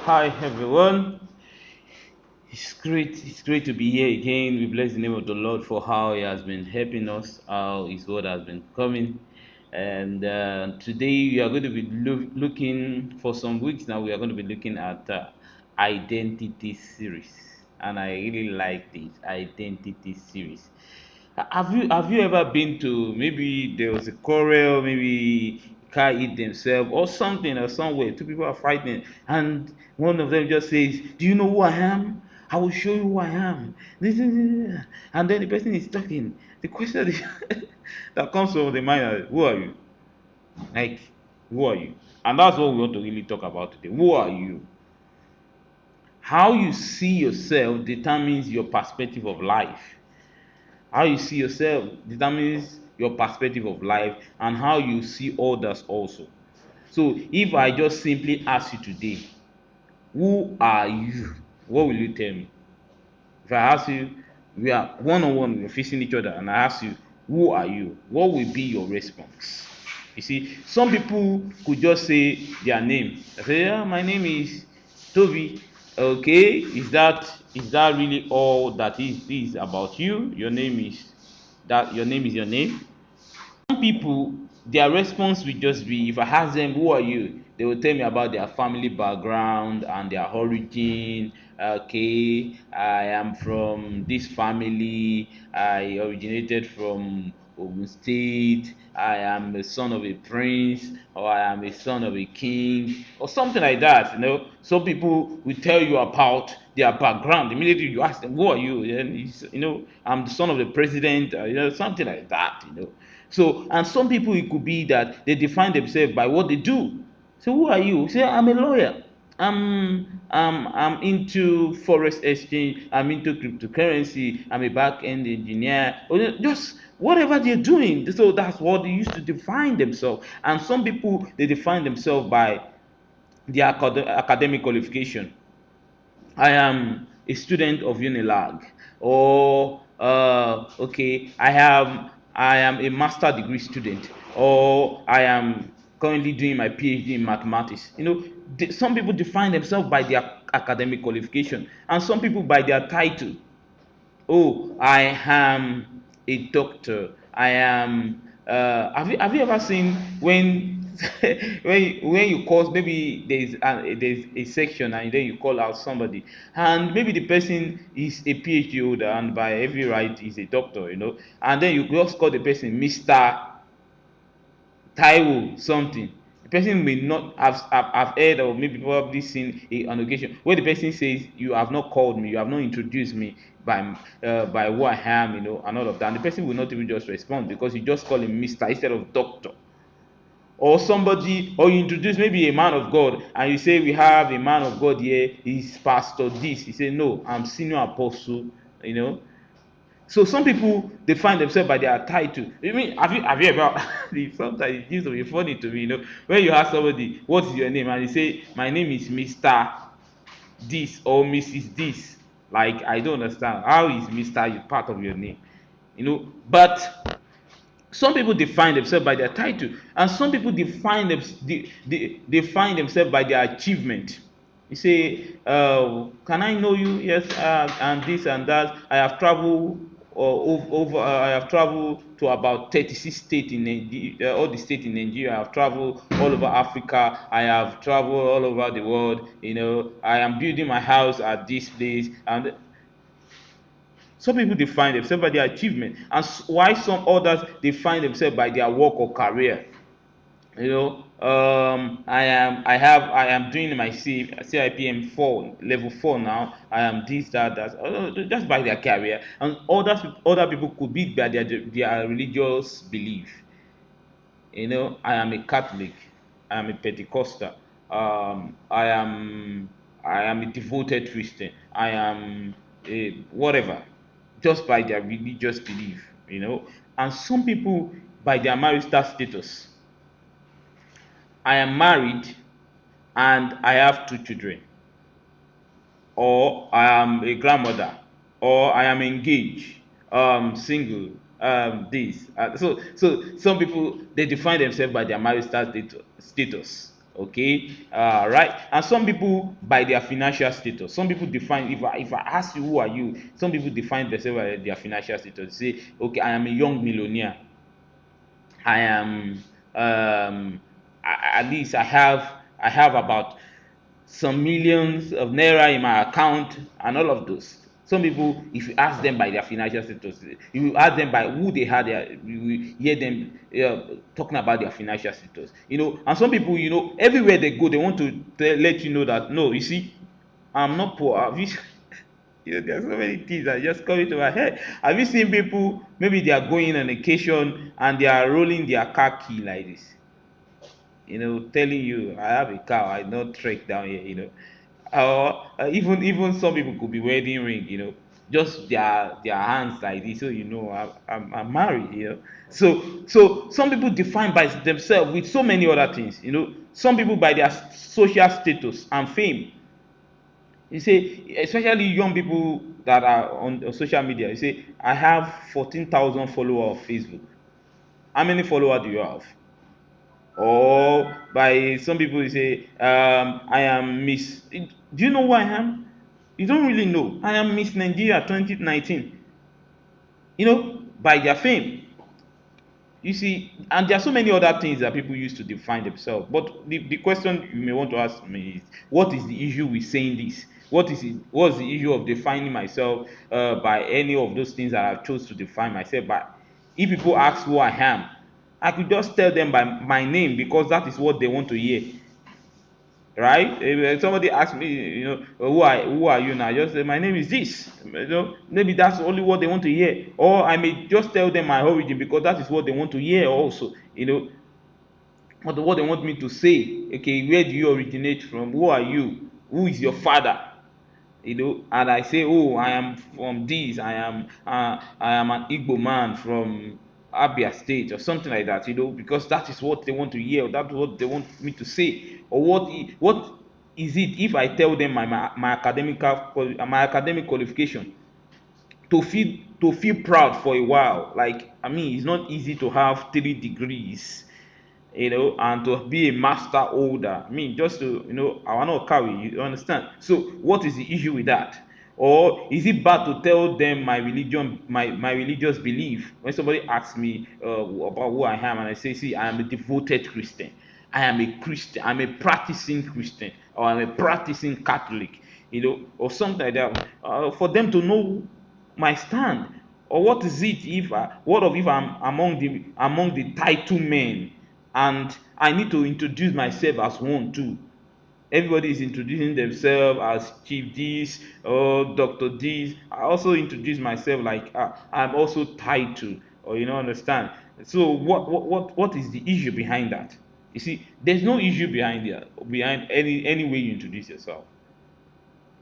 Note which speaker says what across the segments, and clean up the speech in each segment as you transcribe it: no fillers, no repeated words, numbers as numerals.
Speaker 1: Hi everyone. It's great to be here again. We bless the name of the Lord for how He has been helping us, how His word has been coming. And today we are going to be looking for some weeks now. We are going to be looking at identity series, and I really like this identity series. Have you ever been to, maybe there was a quarrel, maybe car hit themselves or something, or somewhere two people are fighting and one of them just says, "Do you know who I am? I will show you who I am." And then the person is talking. The question that comes from the mind is, who are you? Like, who are you? And that's what we want to really talk about today. Who are you? How you see yourself determines your perspective of life. How you see yourself determines your perspective of life and how you see others also. So if I just simply ask you today, who are you? What will you tell me? If I ask you, we are one on one, we're facing each other, and I ask you, who are you? What will be your response? You see, some people could just say their name. They say, "Yeah, my name is Toby." Okay, is that really all that is about you? Your name is that your name is your name. Some people, their response will just be, if I ask them, "Who are you?" they will tell me about their family background and their origin. Okay, I am from this family. I originated from Ogun State. I am a son of a prince, or I am a son of a king, or something like that. Some people will tell you about their background. Immediately you ask them, "Who are you?" And "I'm the son of the president," something like that. So, and some people, it could be that they define themselves by what they do. So, who are you? Say, "I'm a lawyer. I'm into forest exchange. I'm into cryptocurrency. I'm a back end engineer." Or just whatever they're doing. So that's what they used to define themselves. And some people, they define themselves by their academic qualification. "I am a student of Unilag," or okay, I am a master degree student, or "I am currently doing my PhD in mathematics." Some people define themselves by their academic qualification, and some people by their title. "Oh, I am a doctor. I am." Have you ever seen when when you call, maybe there's a section and then you call out somebody, and maybe the person is a PhD holder and by every right is a doctor, and then you just call the person Mr. Taiwo something. The person may not have heard or maybe probably seen an occasion where the person says, "You have not called me, you have not introduced me by who I am," and all of that. And the person will not even just respond because you just call him Mr. instead of doctor. Or somebody, or you introduce maybe a man of God and you say, "We have a man of God here, he's pastor this." He say, "No, I'm senior apostle." So some people, they find themselves by their title. I mean, have you ever sometimes it used to be funny to me, when you ask somebody, "What's your name?" and they say, "My name is Mr. This or Mrs. This." Like, I don't understand. How is Mr. part of your name? But some people define themselves by their title, and some people define themselves by their achievement. You say, "Can I know you?" "Yes, and this and that. I have traveled over. I have traveled to about 36 states in Nigeria, all the states in Nigeria. I have traveled all over Africa. I have traveled all over the world. I am building my house at this place." And some people define themselves by their achievement, and why some others define themselves by their work or career. I am doing my CIPM 4 level 4 now. I am this, that, that, just by their career. And other people could be by their religious belief. I am a Catholic. I am a Pentecostal. I am a devoted Christian. I am a whatever, just by their religious belief. And some people by their marital status. "I am married and I have two children," or "I am a grandmother," or "I am engaged, single, this." So some people, they define themselves by their marital status. Okay, right. And some people by their financial status. Some people define, if I ask you who are you, some people define themselves by their financial status. Say, okay, I am a young millionaire. I am at least I have about some millions of naira in my account and all of those. Some people, if you ask them by their financial status, if you ask them by who they had, you will hear them talking about their financial status. And some people, everywhere they go, they want to let you know that no, you see, I'm not poor. There's so many things that just come into my head. Have you seen people? Maybe they are going on vacation and they are rolling their car key like this, telling you, I have a car, I don't trek down here, or even some people could be wedding ring, just their hands like this, so I'm married, So some people define by themselves with so many other things, some people by their social status and fame. You say, especially young people that are on social media, you say, I have 14,000 followers on Facebook. How many followers do you have? Or by some people, you say, I am Miss. Do you know who I am? You don't really know. I am Miss Nigeria 2019. By their fame. You see, and there are so many other things that people use to define themselves. But the question you may want to ask me is, what is the issue with saying this? What's the issue of defining myself by any of those things that I've chose to define myself by? If people ask who I am, I could just tell them by my name because that is what they want to hear, right? If somebody asks me, who are you now? I just say my name is this. Maybe that's only what they want to hear, or I may just tell them my origin because that is what they want to hear also. What they want me to say. Okay, where do you originate from? Who are you? Who is your father? And I say, oh, I am from this. I am an Igbo man from Abia State or something like that. Because that is what they want to hear. Or that's what they want me to say. Or what is it if I tell them my academic qualification, to feel proud for a while? Like, I mean, it's not easy to have 3 degrees, and to be a master holder. I mean, just to, I want to carry, you understand? So, what is the issue with that? Or is it bad to tell them my religion, my religious belief? When somebody asks me about who I am, and I say, see, I am a devoted Christian, I am a Christian, I'm a practicing Christian, or I'm a practicing Catholic, or something like that, for them to know my stand. Or what is it if I'm among the title men, and I need to introduce myself as one too? Everybody is introducing themselves as Chief this or Dr. this. I also introduce myself like, I'm also title, or understand. So what is the issue behind that? You see, there's no issue behind any way you introduce yourself,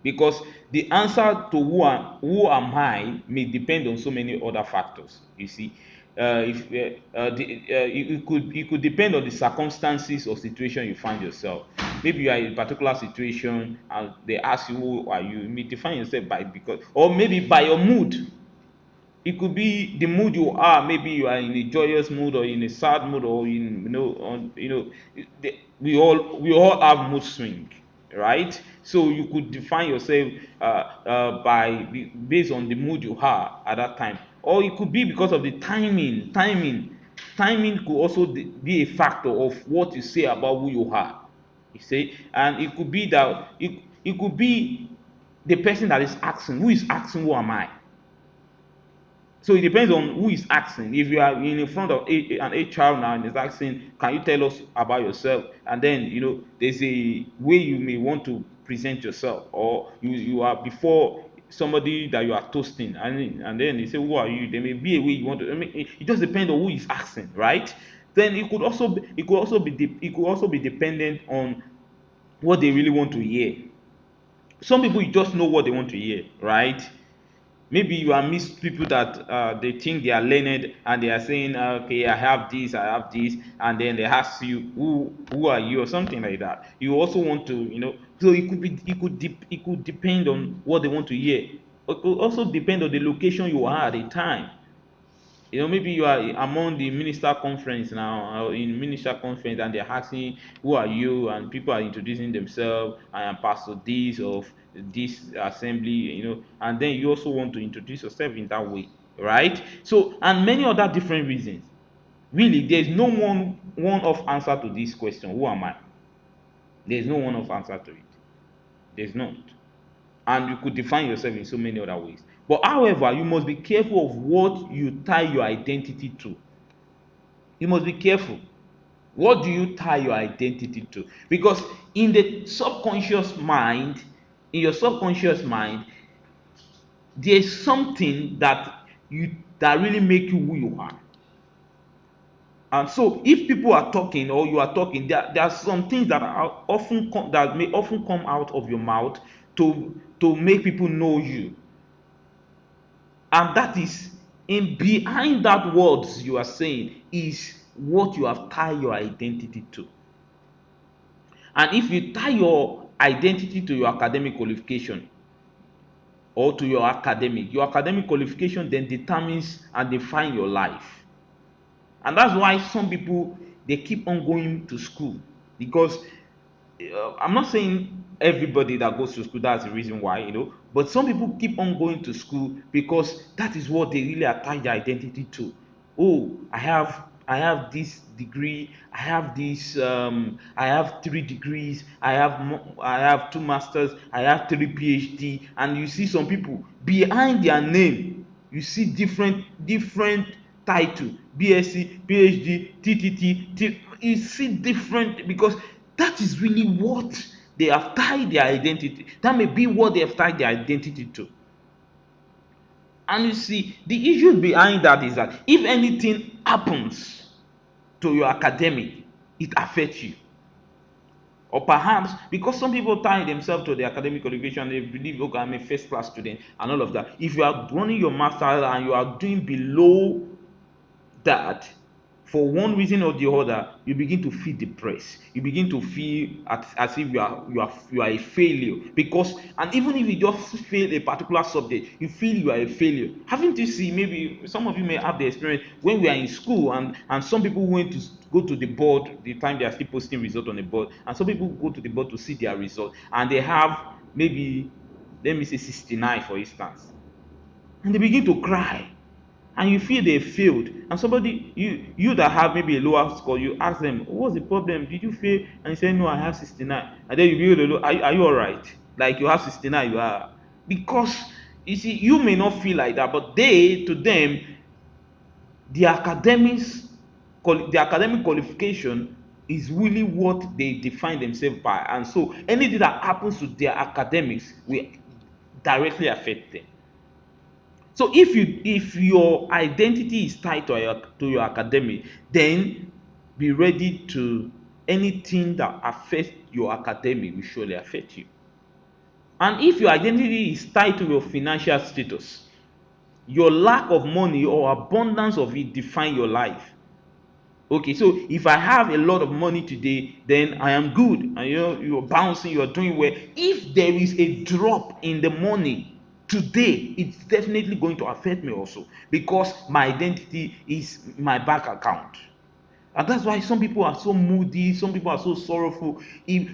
Speaker 1: because the answer to who am I may depend on so many other factors. You see, if it could depend on the circumstances or situation you find yourself. Maybe you are in a particular situation and they ask you who are you. You may define yourself by, because, or maybe by your mood. It could be the mood you are. Maybe you are in a joyous mood or in a sad mood, or we all have mood swing, right? So you could define yourself based on the mood you are at that time, or it could be because of the timing could also be a factor of what you say about who you are. You see, and it could be that it could be the person that is asking, who is asking, who am I? So it depends on who is asking. If you are in front of an HR now and is asking, can you tell us about yourself? And then, there's a way you may want to present yourself, or you are before somebody that you are toasting, and then they say, who are you? There may be a way you want to. I mean, it just depends on who is asking, right? Then it could also be dependent on what they really want to hear. Some people, you just know what they want to hear, right? Maybe you are mixed people that they think they are learned, and they are saying, okay, I have this, and then they ask you, who are you, or something like that. You also want to, so it could depend on what they want to hear. It could also depend on the location you are at the time. Maybe you are among the minister conference now, or in minister conference, and they're asking, "Who are you?" And people are introducing themselves. "I am Pastor this of this assembly," and then you also want to introduce yourself in that way, right? So, and many other different reasons. Really, there's no one-off answer to this question. Who am I? There's no one-off answer to it. There's not. And you could define yourself in so many other ways. But however, you must be careful of what you tie your identity to. You must be careful. What do you tie your identity to? Because in the subconscious mind, in your subconscious mind, there's something that really make you who you are. And so, if people are talking or you are talking, there are some things that that may often come out of your mouth to make people know you, and that is in behind that words you are saying is what you have tied your identity to. And if you tie your identity to your academic qualification or to your academic qualification then determines and define your life. And that's why some people, they keep on going to school, because I'm not saying everybody that goes to school that's the reason why, but some people keep on going to school because that is what they really attach their identity to. Oh, I have this degree, I have 3 degrees, I have 2 masters, I have 3 PhD, and you see some people behind their name, you see different title: BSc, PhD, TTT. You see different, because that is really what they have tied their identity. That may be what they have tied their identity to. And you see, the issue behind that is that if anything happens to your academic, it affects you. Or perhaps because some people tie themselves to their academic qualification, they believe, okay, I'm a first class student and all of that. If you are running your master's and you are doing below that, for one reason or the other, you begin to feel depressed. You begin to feel as if you are a failure. Because, and even if you just fail a particular subject, you feel you are a failure. Haven't you seen, maybe some of you may have the experience when we are in school, and some people went to go to the board the time they are still posting results on the board, and some people go to the board to see their result, and they have maybe, let me say, 69 for instance, and they begin to cry, and you feel they failed, and somebody, you that have maybe a lower score, you ask them, what's the problem, did you fail? And you say, no, I have 69. And then you begin to look, are you all right? Like, you have 69, you are. Because you see, you may not feel like that, but to them, the academics, the academic qualification is really what they define themselves by. And so anything that happens to their academics will directly affect them. So if your identity is tied to your academic, then be ready to, anything that affects your academic will surely affect you. And if your identity is tied to your financial status, your lack of money or abundance of it define your life. Okay, so if I have a lot of money today, then I am good, and you're bouncing, you're doing well. If there is a drop in the money today, it's definitely going to affect me also, because my identity is my bank account. And that's why some people are so moody, some people are so sorrowful if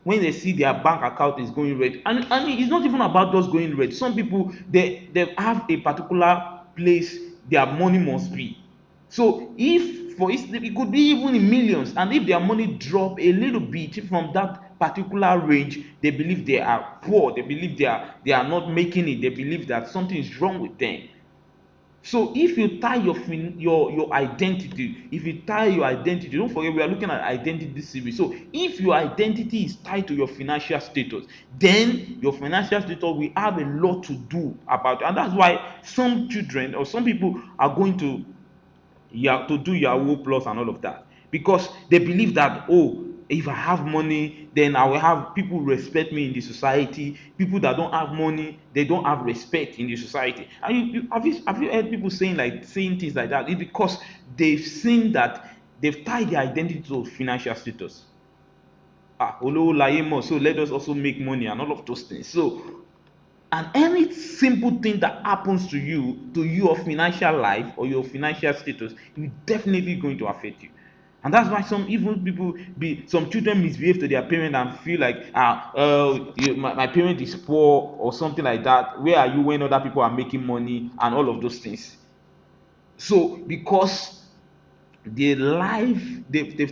Speaker 1: when they see their bank account is going red. And it's not even about just going red. Some people, they have a particular place their money must be. So if, for instance, it could be even in millions, and if their money drop a little bit from that particular range, they believe they are poor, they believe they are not making it, they believe that something is wrong with them. So if you tie your identity, don't forget we are looking at identity series. So if your identity is tied to your financial status, then your financial status will have a lot to do about it. And that's why some children or some people are going to, to do Yahoo Plus and all of that, because they believe that, oh, if I have money, then I will have people respect me in the society. People that don't have money, they don't have respect in the society. And have you heard people saying things like that? It's because they've seen that they've tied their identity to financial status. Olówó láyé mọ̀, so let us also make money and all of those things. So, And any simple thing that happens to your financial life or your financial status, is definitely going to affect you. And that's why some even people some children misbehave to their parents and feel like my parent is poor or something like that. Where are you when other people are making money and all of those things? So because they've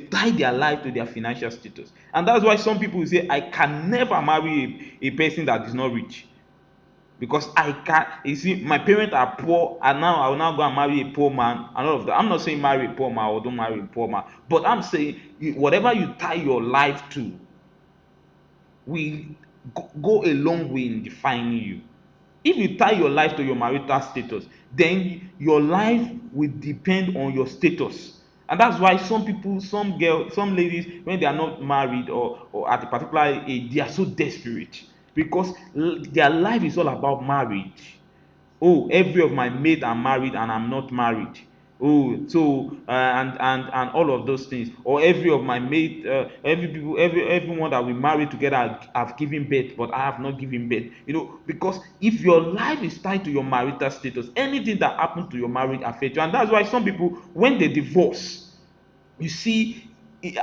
Speaker 1: tied their life to their financial status, and that's why some people say I can never marry a person that is not rich, because I can't. You see, my parents are poor, and now I will now go and marry a poor man and all of that. I'm not saying marry a poor man or don't marry a poor man, but I'm saying whatever you tie your life to will go a long way in defining you. If you tie your life to your marital status, then your life will depend on your status. And that's why some people, some girls, some ladies, when they are not married or at a particular age, they are so desperate because their life is all about marriage. Oh, every of my mates are married and I'm not married. Oh, so and all of those things. Or every of my mate, every people, everyone that we married together have given birth, but I have not given birth. Because if your life is tied to your marital status, anything that happens to your marriage affects you. And that's why some people, when they divorce, you see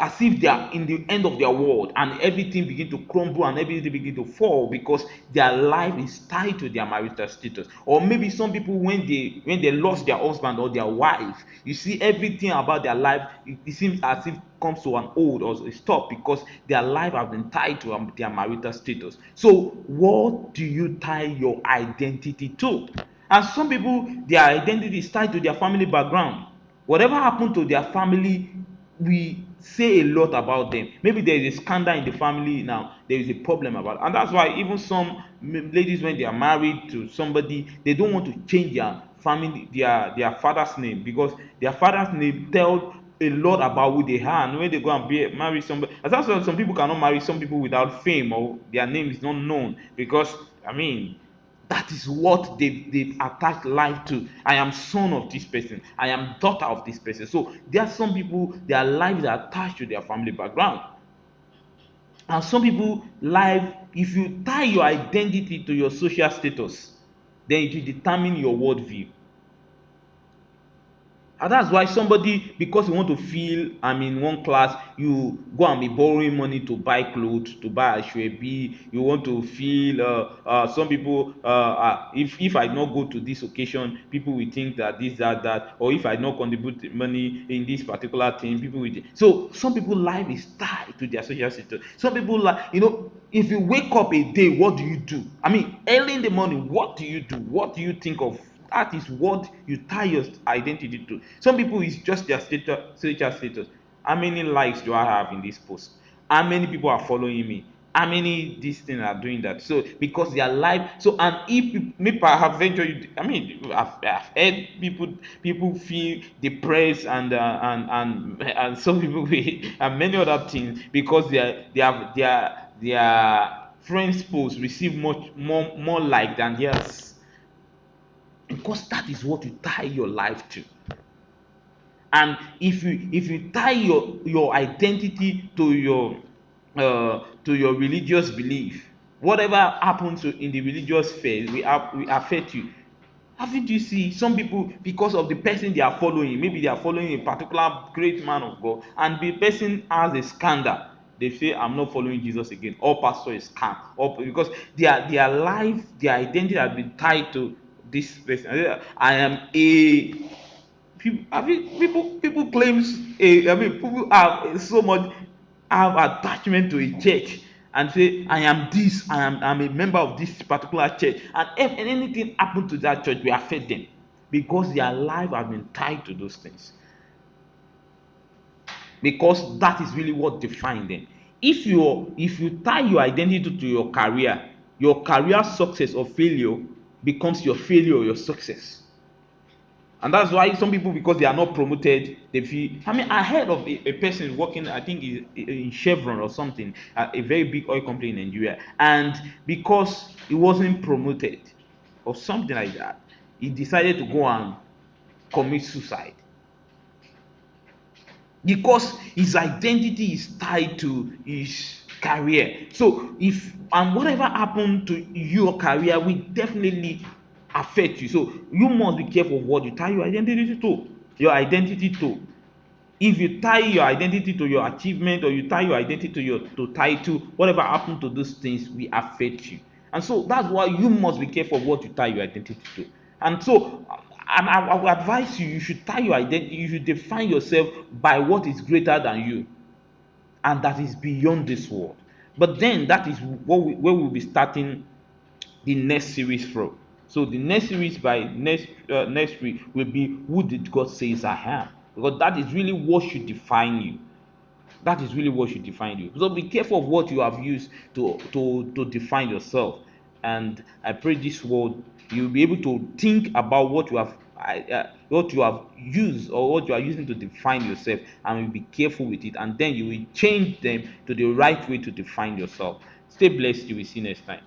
Speaker 1: as if they are in the end of their world and everything begin to crumble and everything begin to fall because their life is tied to their marital status. Or maybe some people, when they lost their husband or their wife, you see everything about their life, it seems as if comes to an old or a stop because their life has been tied to their marital status. So what do you tie your identity to? And some people, their identity is tied to their family background. Whatever happened to their family, we say a lot about them. Maybe there is a scandal in the family now, there is a problem about it. And that's why even some ladies, when they are married to somebody, they don't want to change their family, their father's name, because their father's name tells a lot about who they are. And when they go and marry somebody, as well, some people cannot marry some people without fame, or their name is not known, because that is what they've attached life to. I am son of this person, I am daughter of this person. So there are some people, their lives are attached to their family background. And some people life, if you tie your identity to your social status, then it will determine your worldview. And that's why somebody, because you want to feel I'm in one class, you go and be borrowing money to buy clothes, to buy ashwebi. You want to feel some people, if I not go to this occasion, people will think that this, that, or if I not contribute money in this particular thing, people will. So some people life is tied to their social status. Some people like, if you wake up a day, what do you do? Early in the morning, what do you do? What do you think of? That is what you tie your identity to. Some people, it's just their status, social status. How many likes do I have in this post? How many people are following me? How many these things are doing that? So because their life. So, and if maybe perhaps eventually, I've heard people feel depressed and some people and many other things because their friends posts receive much more like than theirs, because that is what you tie your life to. And if you tie your identity to your religious belief, whatever happens in the religious faith will affect you. Haven't you see some people, because of the person they are following, maybe they are following a particular great man of God, and the person has a scandal, they say I'm not following Jesus again, or pastor is scam, or because their life, their identity has been tied to this person. I am a people. People claims people have so much, have attachment to a church and say I am this, I'm a member of this particular church, and if anything happen to that church will affect them because their life has been tied to those things, because that is really what defines them. If you tie your identity to your career success or failure becomes your failure or your success. And that's why some people, because they are not promoted, they feel. I heard of a person working, I think, in Chevron or something, a very big oil company in Nigeria, and because he wasn't promoted or something like that, he decided to go and commit suicide because his identity is tied to career. So if and whatever happened to your career will definitely affect you. So you must be careful of what you tie your identity to. Your identity to. If you tie your identity to your achievement, or you tie your identity to your to title, whatever happened to those things will affect you. And so that's why you must be careful of what you tie your identity to. And so and I will advise you, you should tie your identity, you should define yourself by what is greater than you and that is beyond this world. But then that is where we'll be starting the next series from. So the next series by next week will be, who did God says I am? Because that is really what should define you. That is really what should define you. So be careful of what you have used to define yourself. And I pray this word you'll be able to think about what you have used or what you are using to define yourself, and will be careful with it, and then you will change them to the right way to define yourself. Stay blessed. You will see you next time.